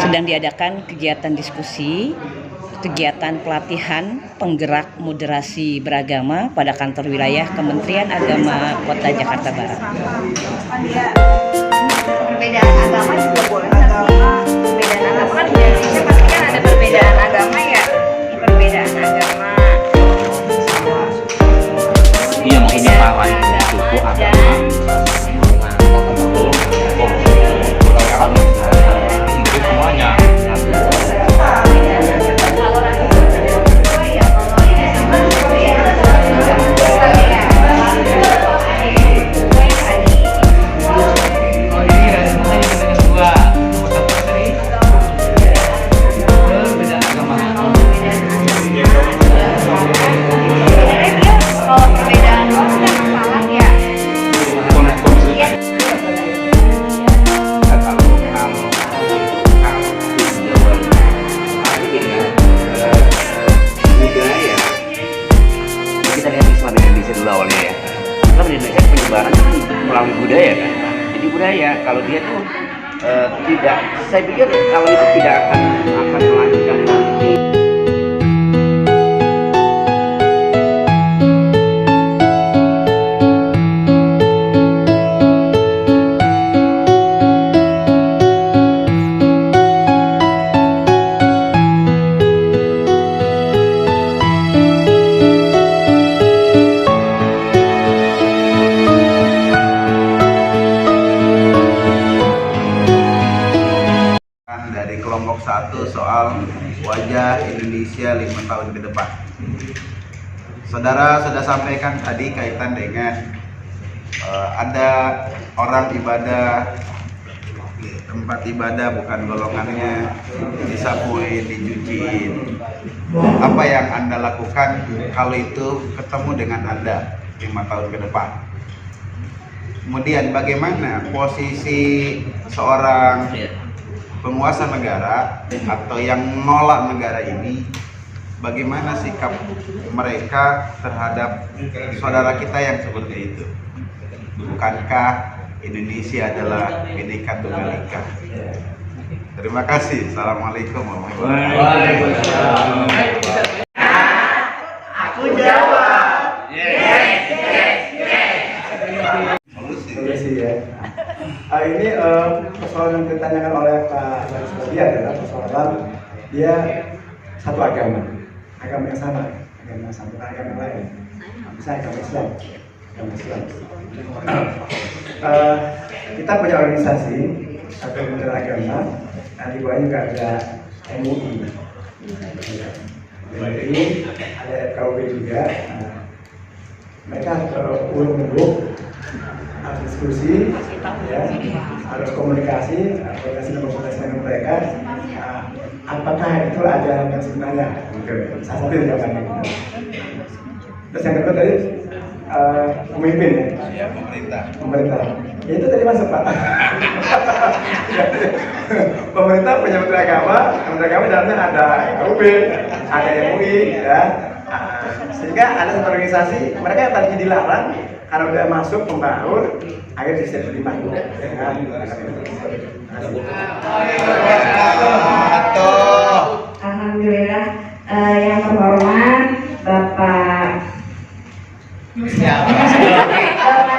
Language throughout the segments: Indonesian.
Sedang diadakan kegiatan diskusi, kegiatan pelatihan penggerak moderasi beragama pada kantor wilayah Kementerian Agama Kota Jakarta Barat. Perbedaan agama juga boleh nggak sih? Perbedaan agama kan di Indonesia pasti kan ada perbedaan agama ya. Perbedaan agama. Iya, maksudnya lain suku agama. Semuanya. Kita lihat Islam di Indonesia dulu awalnya ya. Islam di Indonesia penyebaran melalui budaya kan. Jadi budaya kalau dia tuh tidak, saya pikir kalau itu tidak akan melanjutkan nanti. Dari kelompok 1 soal wajah Indonesia 5 tahun ke depan. Saudara sudah sampaikan tadi kaitan dengan ada orang ibadah, tempat ibadah bukan golongannya, disapuin, dicuciin. Apa yang Anda lakukan kalau itu ketemu dengan Anda 5 tahun ke depan? Kemudian bagaimana posisi seorang penguasa negara atau yang menolak negara ini, bagaimana sikap mereka terhadap saudara kita yang seperti itu? Bukankah Indonesia adalah Bhinneka Tunggal Ika? Terima kasih. Assalamualaikum warahmatullahi wabarakatuh. Aku jawab. Solusi ya. Ini persoalan yang ditanyakan oleh Pak Baris adalah persoalan dia satu agama yang sama, agama lain, bisa agama Islam. Kita punya organisasi atau Kementerian Agama, dan di bawahnya juga ada MUI, ada FKUB juga. Mereka urung-urung harus diskusi, ya, harus komunikasi dengan mereka. Apakah itu ajaran yang sebenarnya? Salah satu jawabannya. Terus yang kedua tadi pemimpin ya, pemerintah. Ya, itu tadi masuk Pak. Pemerintah punya Kementerian Agama dalamnya ada KUB, ada MUI, ya. Sehingga ada satu organisasi mereka yang tadinya dilarang karena udah masuk membangun, akhirnya bisa terima. Alhamdulillah, yang terhormat Bapak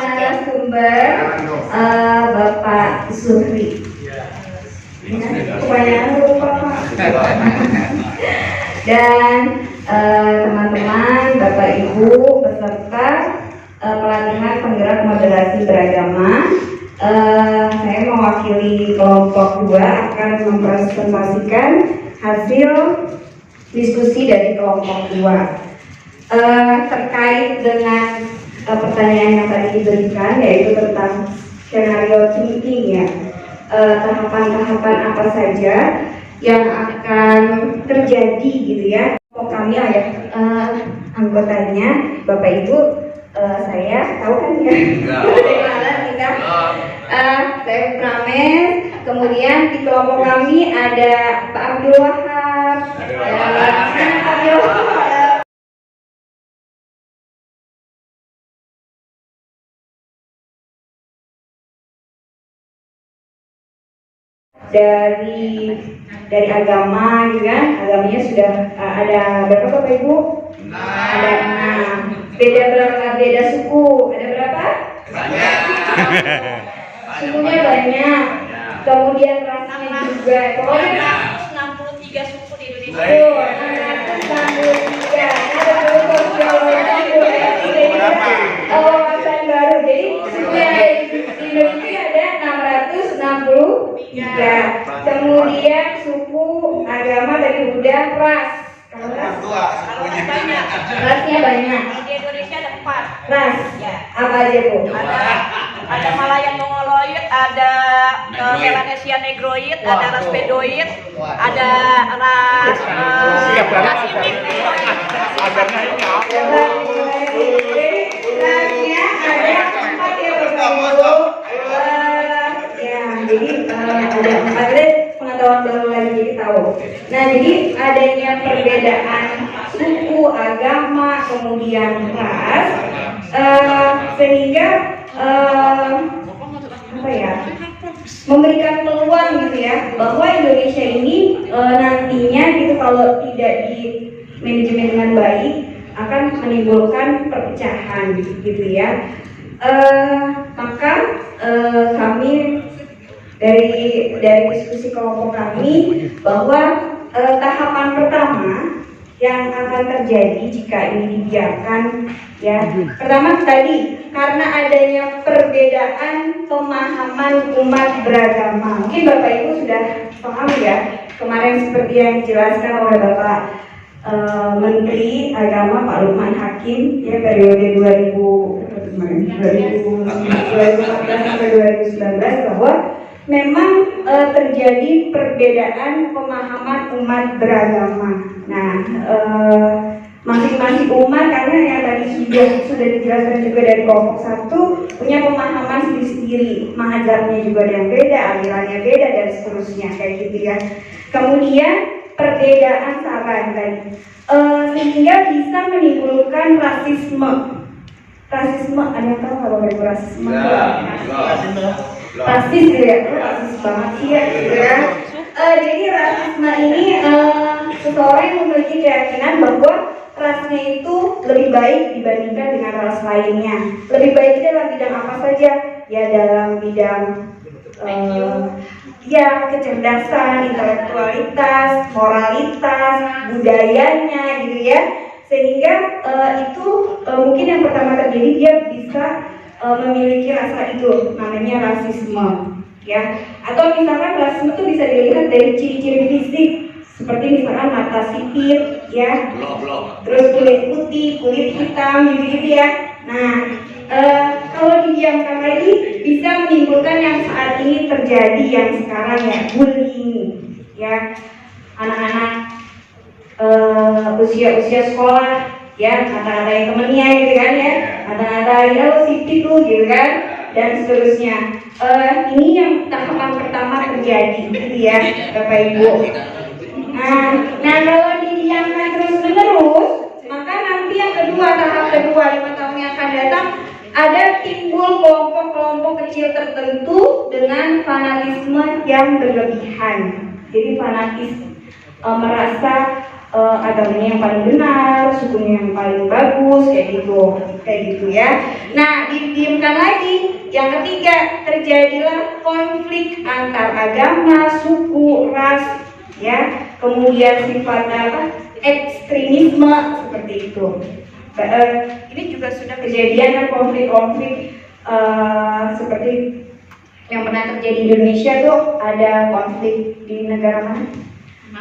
narasumber, Bapak Sufri. Kebanyakan lupa Pak. Dan teman-teman, Bapak Ibu peserta pelatihan penggerak moderasi beragama Saya mewakili kelompok 2 akan mempresentasikan hasil diskusi dari kelompok 2 terkait dengan pertanyaan yang tadi diberikan, yaitu tentang skenario thinking ya, tahapan-tahapan apa saja yang akan terjadi gitu ya. Kami anggotanya Bapak Ibu, saya tahu kan ya dari mana kita, saya Prames, kemudian di kelompok kami ada Pak Abdul Wahab, dari agama gitu kan, agamanya sudah ada berapa Bapak Ibu? Ada 6. Beda suku, ada berapa? Banyak. Sukunya banyak. Kemudian rasanya juga. Pokoknya 663 suku di Indonesia. 663. Ada wawasan baru. Jadi suku yang ada di Indonesia ada 663. Kemudian suku, agama, dari udah, ras. Rasnya banyak. Di Indonesia ada 4 Ras. ya. Apa aja Bu? Ada Malayan Mongoloid, ada Melanesia Negroid, ada ras Bedoid, ada ras Pacific Negroid. Rasnya ada 4 ya Bapak Ibu. Ya, jadi ada 4 pengetahuan baru lagi, jadi tahu. Nah, jadi adanya perbedaan suku, agama, kemudian ras, sehingga memberikan peluang gitu ya, bahwa Indonesia ini nantinya gitu kalau tidak di manajemen dengan baik akan menimbulkan perpecahan gitu ya. Maka kami dari diskusi kelompok kami bahwa tahapan pertama yang akan terjadi jika ini dibiarkan ya, pertama tadi karena adanya perbedaan pemahaman umat beragama. Mungkin Bapak Ibu sudah paham ya, kemarin seperti yang dijelaskan oleh Bapak Menteri Agama Pak Lukman Hakim ya, periode 2014 sampai 2019 bahwa memang terjadi perbedaan pemahaman umat beragama. Nah, masing-masing umat, karena yang tadi sudah dijelaskan juga dari kelompok 1, punya pemahaman sendiri-sendiri, mazhabnya juga yang beda, alirannya beda, dan seterusnya kayak gitu ya. Kemudian perbedaan sahabat tadi, sehingga bisa menimbulkan rasisme. Ada yang tahu nggak Bapak Ibu rasisme? Rasis gitu ya, rasis banget sih ya gitu ya. Jadi rasisme ini seseorang yang memiliki keyakinan bahwa rasnya itu lebih baik dibandingkan dengan ras lainnya. Lebih baik dalam bidang apa saja? Ya dalam bidang ya kecerdasan, intelektualitas, moralitas, budayanya gitu ya. Sehingga itu mungkin yang pertama terjadi, dia bisa memiliki rasa itu, namanya rasisme ya. Atau misalkan rasisme itu bisa dilihat dari ciri-ciri fisik, seperti misalkan mata sipit ya, terus kulit putih, kulit hitam gitu-gitu ya. Nah, kalau didiamkan lagi bisa menimbulkan yang saat ini terjadi, yang sekarang ya, bullying ya. Anak-anak usia sekolah ya, kata-katain temennya gitu kan ya, kata-katain lo sipit lu gitu kan, dan seterusnya. Ini yang tahapan pertama terjadi gitu ya Bapak Ibu. Nah kalau didiamkan terus-menerus, maka nanti yang kedua, tahap kedua 5 tahun yang akan datang, ada timbul kelompok-kelompok kecil tertentu dengan fanatisme yang berlebihan. Jadi fanatis, merasa agamanya yang paling benar, sukunya yang paling bagus, kayak gitu ya. Nah, didiamkan lagi, yang ketiga, terjadilah konflik antar agama, suku, ras, ya. Kemudian sifatnya ekstremisme seperti itu. Ini juga sudah kejadian konflik-konflik seperti yang pernah terjadi di Indonesia tuh ada konflik di negara mana?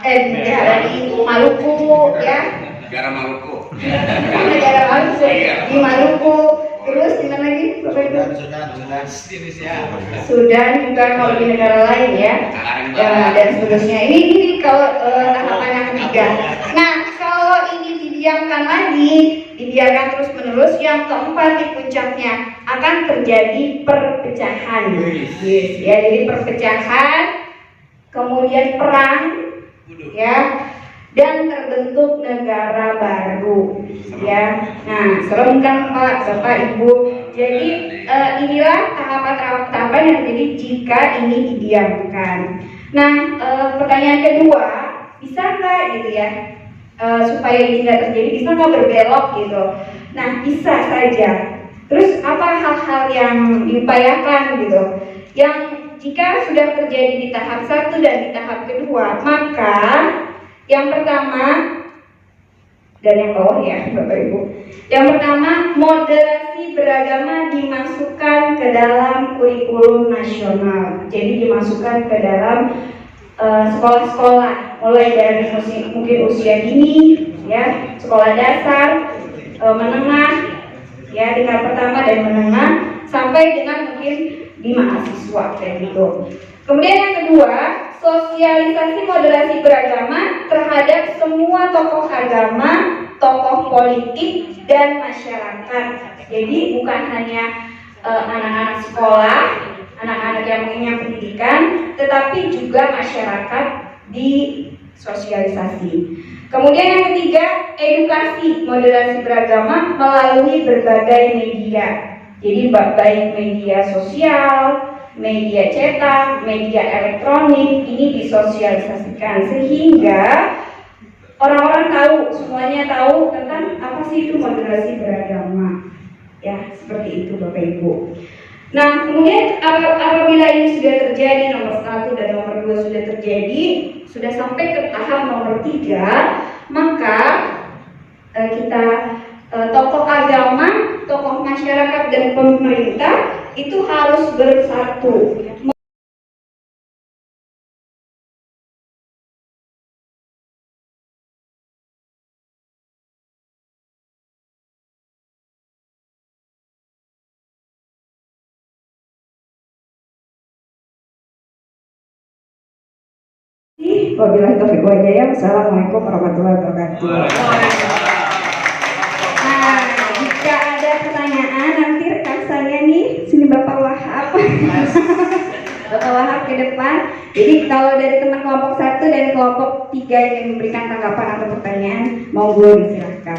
Ya, di Maluku ya. Negara Maluku. Negara Maluku, di Maluku. Terus di mana lagi? Sudan juga kalau di negara lain ya. Dan seterusnya. Ini kalau tahapan yang ketiga. Nah, kalau ini didiamkan lagi, dibiarkan terus menerus, yang keempat di puncaknya akan terjadi perpecahan. Yes, ya, jadi perpecahan, kemudian perang, ya, dan terbentuk negara baru, ya. Nah, serem kan Pak, Bapak, Ibu. Jadi inilah tahapan-tahapan yang terjadi jika ini didiamkan. Nah, pertanyaan kedua, bisa nggak gitu ya, supaya ini tidak terjadi, bisa nggak berbelok gitu? Nah, bisa saja. Terus apa hal-hal yang diupayakan gitu? Yang jika sudah terjadi di tahap 1 dan di tahap kedua, maka yang pertama dan yang bawah ya Bapak Ibu. Yang pertama, moderasi beragama dimasukkan ke dalam kurikulum nasional. Jadi dimasukkan ke dalam sekolah-sekolah, mulai dari mungkin usia dini, ya, sekolah dasar, menengah, ya, tingkat pertama dan menengah, sampai dengan mungkin di mahasiswa kayak gitu. Kemudian yang kedua, sosialisasi moderasi beragama terhadap semua tokoh agama, tokoh politik, dan masyarakat. Jadi bukan hanya anak-anak sekolah, anak-anak yang mengenyam pendidikan, tetapi juga masyarakat disosialisasi. Kemudian yang ketiga, edukasi moderasi beragama melalui berbagai media. Jadi baik media sosial, media cetak, media elektronik, ini disosialisasikan sehingga orang-orang tahu, semuanya tahu tentang apa sih itu moderasi beragama. Ya, seperti itu Bapak Ibu. Nah, kemudian apabila ini sudah terjadi, nomor 1 dan nomor 2 sudah terjadi, sudah sampai ke tahap nomor 3, maka kita tokoh agama, tokoh masyarakat dan pemerintah itu harus bersatu. Wabillahi taufiq wal hidayah. Assalamualaikum warahmatullahi wabarakatuh. Nah, jika ada pertanyaan nanti rekan saya nih, sini Bapak Wahab. Bapak Wahab ke depan. Jadi kalau dari teman kelompok 1 dan kelompok 3 yang memberikan tanggapan atau pertanyaan, monggo disilahkan.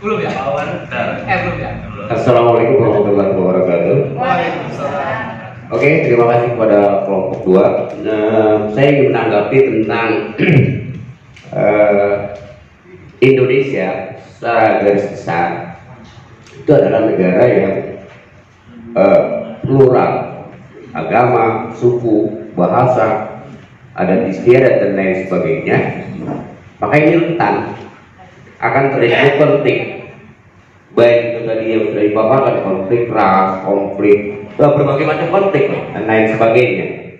Belum ya? Belum ya? Assalamualaikum warahmatullahi wabarakatuh. Waalaikumsalam. Oke, terima kasih kepada kelompok 2. Saya ingin menanggapi tentang Indonesia secara garis besar. Itu adalah negara yang plural, agama, suku, bahasa, adat istiadat dan lain sebagainya. Maka ini rentan akan terjadi konflik, baik itu tadi yang sudah dipaparkan, konflik ras, konflik berbagai macam konflik dan lain sebagainya.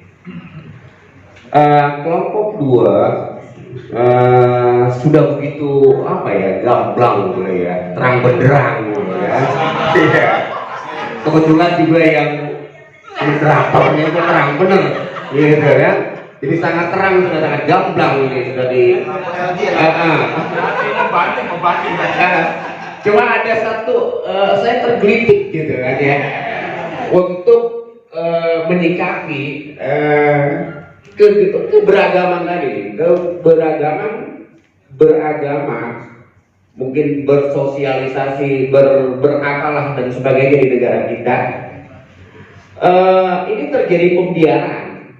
Kelompok 2 sudah begitu gamblang gitu ya, terang benderang gitu ya. Kebetulan juga yang moderatornya itu terang bener gitu ya. Jadi sangat terang, sudah sangat gamblang ini sudah di cuma ada satu saya tergelitik gitu kan ya, untuk menyikapi keberagaman tadi, beragama, mungkin bersosialisasi, berakalah dan sebagainya di negara kita. Ini terjadi pembiaran,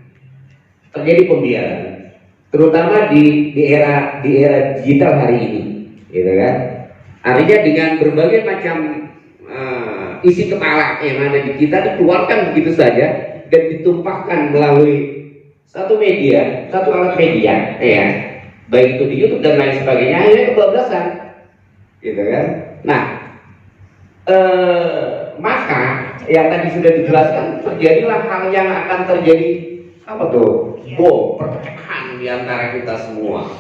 terutama di era digital hari ini, gitu kan? Artinya dengan berbagai macam isi kepala yang ada di kita dikeluarkan begitu saja dan ditumpahkan melalui satu alat media, ya, baik itu di YouTube dan lain sebagainya, akhirnya kebablasan, gitu kan? Nah, maka yang tadi sudah dijelaskan, terjadilah hal yang akan terjadi apa tuh? Perpecahan di antara kita semua.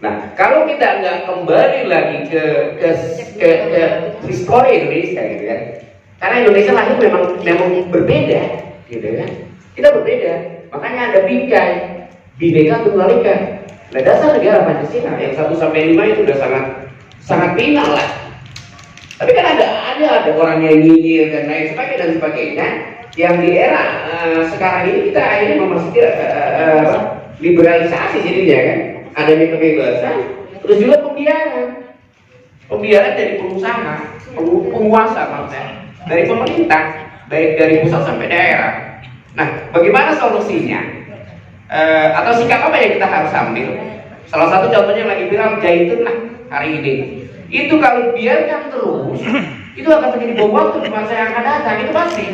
Nah, kalau kita nggak kembali lagi ke histori Indonesia gitu kan, karena Indonesia lahir memang berbeda, gitu kan? Kita berbeda, makanya ada bingkai, bineka tunggal ika. Nah, dasar negara Pancasila yang 1 sampai 5 itu udah sangat final lah. Tapi kan ada orang yang nyinyir dan lain sebagainya, yang di era sekarang ini kita akhirnya memasuki liberalisasi jadinya kan, adanya kebebasan, terus juga pembiaran dari pengusaha, penguasa maksudnya, dari pemerintah, baik dari pusat sampai daerah. Nah, bagaimana solusinya? Atau sikap apa yang kita harus ambil? Salah satu contohnya lagi viral Zaitun lah hari ini. Itu kalau biarkan terus, itu akan menjadi bom waktu di masa yang akan datang, itu pasti.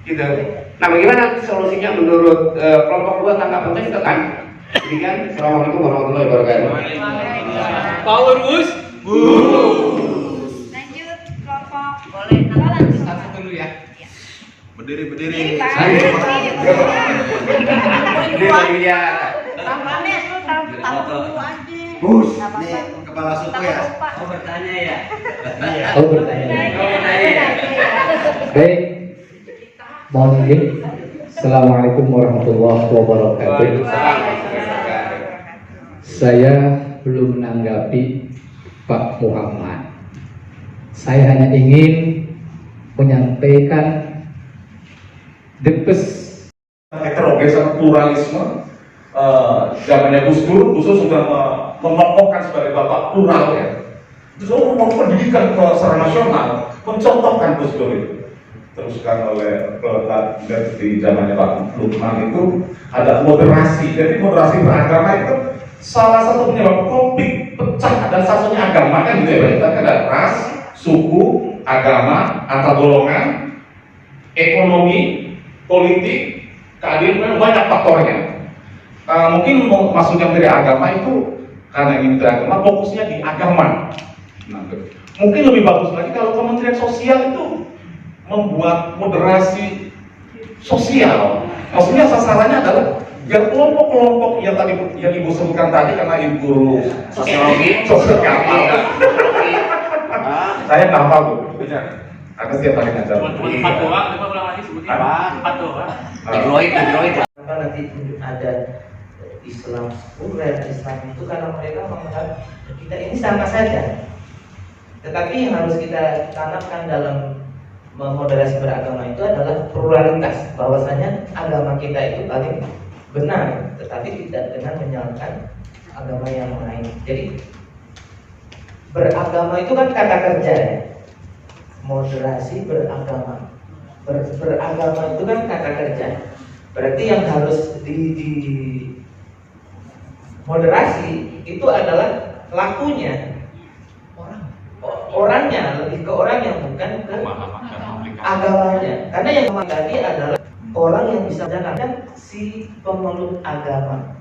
Gitu. Nah, bagaimana solusinya menurut kelompok 2 tanggapan saya kan? Demikian. Assalamualaikum warahmatullahi wabarakatuh. Power Bus. Lanjut kelompok. Boleh. Langsung. Satu dulu ya. Berdiri. Ini, Pak. Iya. Tampaknya lu tampuk dulu aja. Bus, ini kepala suku ya. Oh, bertanya ya. Oh bertanya. Baik, mohon izin. Assalamualaikum warahmatullahi wabarakatuh. Saya belum menanggapi Pak Muhammad. Saya hanya ingin menyampaikan heterogen sama pluralisme. Zamannya Gus Dur sudah mengokohkan sebagai bapak plural ya. Itu semua pendidikan secara nasional mencontohkan Gus Dur itu. Teruskan oleh di zamannya Pak Lukman itu ada moderasi. Jadi moderasi beragama itu salah satu penyebab konflik pecah dan satunya agama kan gitu ya. Kita kan ada ras, suku, agama, antar golongan, ekonomi, politik, keadilan, banyak faktornya. Mungkin maksudnya dari agama itu karena ini dari agama, fokusnya di agama. Nah, mungkin lebih bagus lagi kalau Kementerian Sosial itu membuat moderasi sosial. Maksudnya sasarannya adalah biar kelompok-kelompok yang tadi yang ibu sebutkan tadi, karena ibu guru Sosiologi. Saya nggak hafal bu, ada setiap hari ngajar. Empat doang, coba ulang lagi sebutnya. Empat doang. Android. Kenapa nanti ada Islam sekuler, Islam itu karena mereka menganggap kita ini sama saja. Tetapi yang harus kita tanamkan dalam memoderasi beragama itu adalah pluralitas, bahwasanya agama kita itu paling benar, tetapi tidak dengan menyalahkan agama yang lain. Jadi beragama itu kan kata kerja ya. Moderasi beragama. Beragama itu kan kata kerja. Berarti yang harus di moderasi itu adalah lakunya, orangnya, lebih ke orangnya, bukan ke agamanya. Karena yang tadi adalah orang yang bisa menjalankan si pemeluk agama,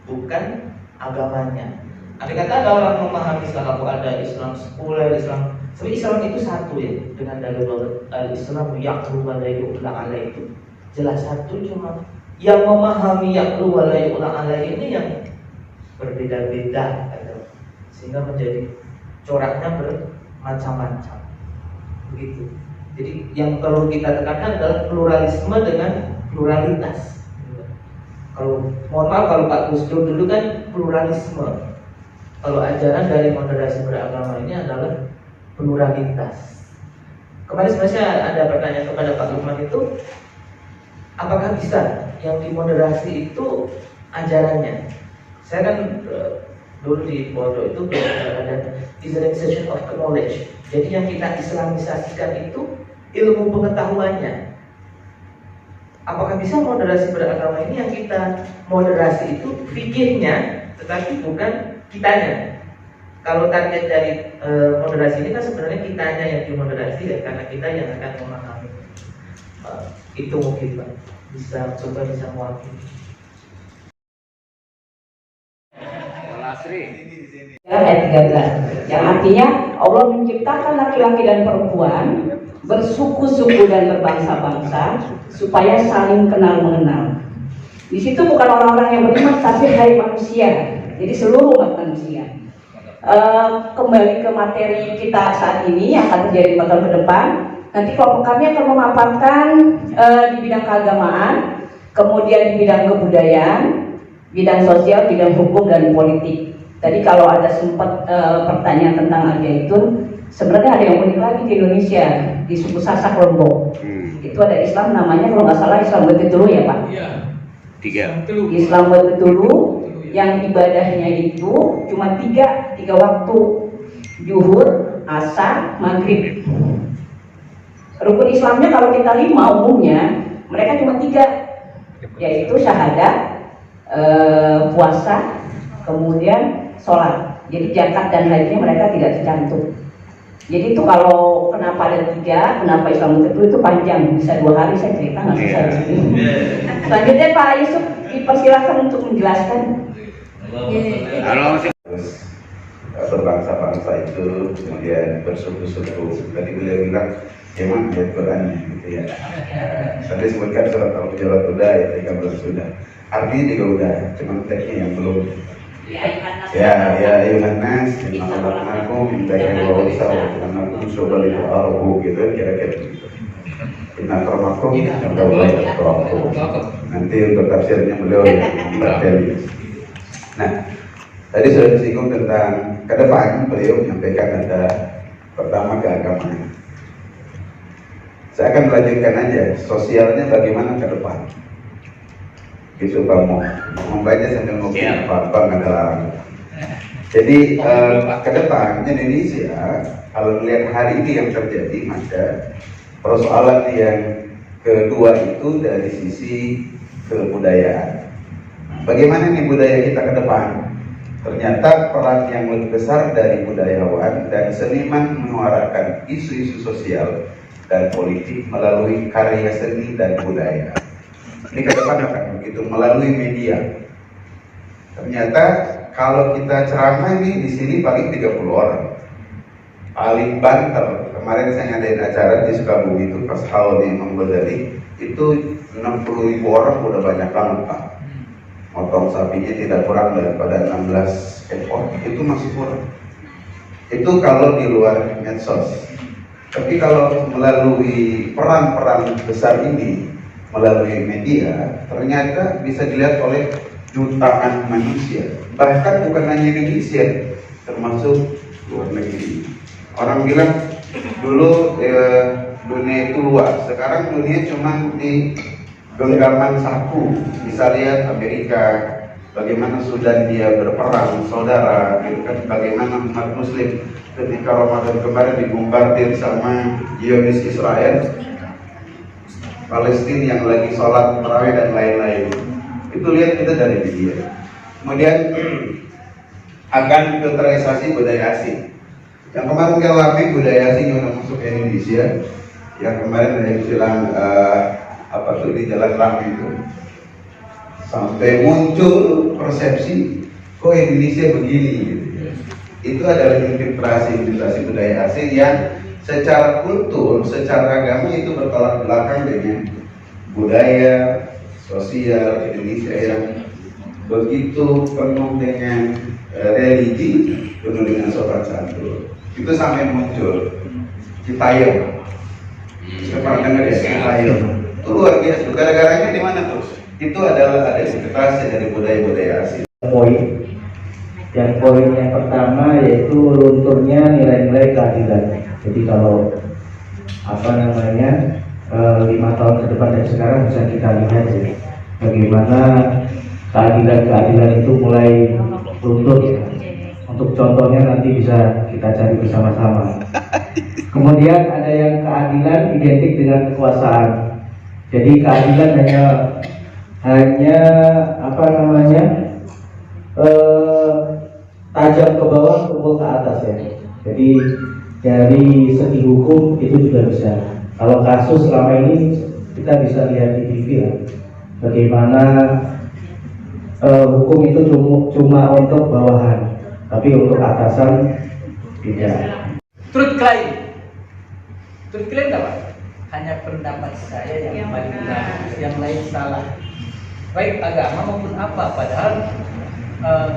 bukan agamanya. Andai kata ada orang memahami Islam, ada Islam sekuler, Islam, tapi Islam itu satu ya, dengan dalil al-Islam yaqlu wa la yu'la alaih itu jelas satu, cuma yang memahami yaqlu wa la yu'la alaih ini yang berbeda-beda, sehingga menjadi coraknya bermacam-macam begitu. Jadi yang perlu kita tekankan adalah pluralisme dengan pluralitas. Kalau mohon maaf, kalau Pak Gus Dur dulu kan pluralisme. Kalau ajaran dari moderasi beragama ini adalah pluralitas. Kemarin sebenarnya ada pertanyaan kepada Pak Lukman itu, apakah bisa yang dimoderasi itu ajarannya? Saya kan dulu di pondok itu ada Islamization of knowledge. Jadi yang kita islamisasikan itu ilmu pengetahuannya. Apakah bisa moderasi beragama ini yang kita moderasi itu fikihnya, tetapi bukan kitanya. Kalau target dari moderasi ini kan sebenarnya kitanya yang dimoderasi ya, karena kita yang akan memahami. Itu mungkin Pak bisa mewakili. Lasri. ayat 13, yang artinya Allah menciptakan laki-laki dan perempuan bersuku-suku dan berbangsa-bangsa supaya saling kenal mengenal. Di situ bukan orang-orang yang beriman, tapi hai manusia, jadi seluruh umat manusia. Kembali ke materi kita saat ini yang akan terjadi 4 tahun ke depan. Nanti kelompok kami akan memaparkan di bidang keagamaan, kemudian di bidang kebudayaan, bidang sosial, bidang hukum dan politik. Tadi kalau ada sempat pertanyaan tentang Al-Zaitun, sebenarnya ada yang unik lagi di Indonesia, di suku Sasak Lombok. Itu ada Islam namanya kalau nggak salah Islam Betutulu ya Pak? Iya. 3. Islam Betutulu yang ibadahnya itu cuma tiga waktu, zuhur, asar, maghrib. Rukun Islamnya kalau kita 5 umumnya, mereka cuma 3, yaitu syahadat, puasa, kemudian sholat. Jadi zakat dan hajinya mereka tidak tercantum. Jadi itu kalau kenapa ada 3, kenapa Islam itu panjang, bisa 2 hari saya cerita nggak selesai di sini. Selanjutnya Pak Yusuf dipersilakan untuk menjelaskan. Berbangsa-bangsa itu kemudian bersuku-suku. Tadi beliau bilang memang ayat Qurannya gitu ya. Tadi sebutkan surat Al-Hujurat udah, ayat 13 sudah. Artinya juga udah, cuma teksnya yang belum. Ya ayuhan nas, inna khalaqnakum min dzakarin wa unsa wa ja'alnakum syu'uban wa ta'arafu gitu kira-kira begitu. Inna akramakum indallahi atqakum. Nanti untuk tafsirnya beliau yang membateli. Nah, tadi sudah disinggung tentang ke depan, beliau menyampaikan ada pertama keagamaan. Saya akan melanjutkan aja sosialnya bagaimana ke depan. Gitu Pak mau membaca sambil ngopi apa nggak ada larang. Jadi ke depan Indonesia kalau melihat hari ini yang terjadi, maka persoalan yang kedua itu dari sisi kebudayaan. Bagaimana nih budaya kita ke depan? Ternyata peran yang lebih besar dari budayawan dan seniman menyuarakan isu-isu sosial dan politik melalui karya seni dan budaya. Ini ke depan akan begitu melalui media. Ternyata kalau kita ceramah ini di sini paling 30 orang. Paling banter. Kemarin saya ngadain acara di Sukabumi itu pas haul di Imam Ghazali, itu 60.000 orang udah banyak banget Pak. Motong sapinya tidak kurang daripada 16 ekor. Itu masih kurang. Itu kalau di luar medsos. Tapi kalau melalui peran-peran besar ini melalui media, ternyata bisa dilihat oleh jutaan manusia. Bahkan bukan hanya Indonesia, termasuk luar negeri. Orang bilang dulu dunia itu luas, sekarang dunia cuma di genggaman saku. Bisa lihat Amerika, bagaimana Sudan dia berperang, saudara, gitu kan? Bagaimana umat Muslim ketika Ramadan kemarin dibombardir sama Zionis Israel, Palestina yang lagi sholat tarawih dan lain-lain. Itu lihat kita dari media. Kemudian akan filterisasi budaya asing. Yang kemarin kita alami budaya asing yang masuk ke Indonesia. Yang kemarin ada yang bilang apa tuh di Jalan Rame itu, sampai muncul persepsi kok Indonesia begini gitu. Itu adalah infiltrasi budaya asing yang secara kultur, secara agama itu bertolak belakang dengan budaya sosial Indonesia yang begitu penuh dengan religi, penuh dengan sopan santun. Itu sampai muncul Citayam. Saya pernah dengar ya Citayam. Itu luar biasa. Gara-garanya di mana tuh? Itu adalah ada infiltrasi dari budaya-budaya asing. Poin yang pertama yaitu lunturnya nilai-nilai keadilan. Jadi kalau 5 tahun ke depan dari sekarang bisa kita lihat ya, bagaimana keadilan itu mulai luntur ya. Untuk contohnya nanti bisa kita cari bersama-sama. Kemudian ada yang keadilan identik dengan kekuasaan. Jadi keadilan hanya tajam ke bawah, tumpul ke atas ya. Jadi dari segi hukum itu juga bisa. Kalau kasus selama ini kita bisa lihat di TV ya, bagaimana hukum itu cuma untuk bawahan. tapi untuk atasan tidak. Truth claim apa? Hanya pendapat saya yang paling benar, yang lain salah. Baik agama maupun apa, padahal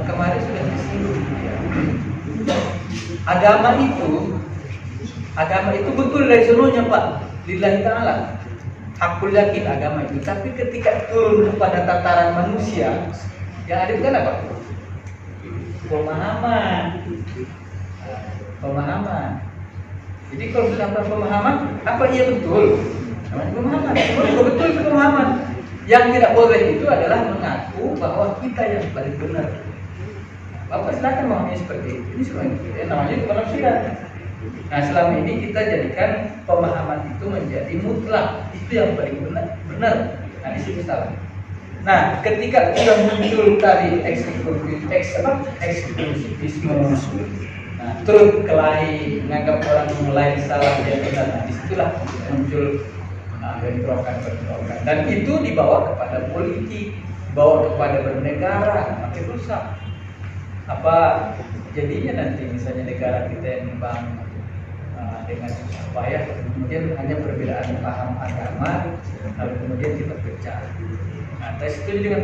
kemarin sudah disinggung. Agama itu betul dari seluruhnya Pak, lillahi ta'ala. Hakul yakin agama itu, tapi ketika turun kepada tataran manusia, yang ada bukan apa? Pemahaman. Jadi kalau sudah pemahaman, apa iya betul? Namanya pemahaman. Betul itu pemahaman. Yang tidak boleh itu adalah mengaku bahwa kita yang paling benar. Bapak silakan memahami seperti itu. Ini sebenarnya namanya penafsiran. Nah selama ini kita jadikan pemahaman itu menjadi mutlak, itu yang paling benar. Nah di situ salah. Nah ketika sudah muncul tadi eksklusivisme, nah, truth kelahi, menganggap orang lain salah dia benar, nah disitulah muncul bentrokan. Dan itu dibawa kepada politik, dibawa kepada bernegara, makin rusak. Apa jadinya nanti misalnya negara kita yang membangun dengan susah payah, kemudian hanya perbedaan paham agama, lalu kemudian kita pecah. Nah, saya setuju dengan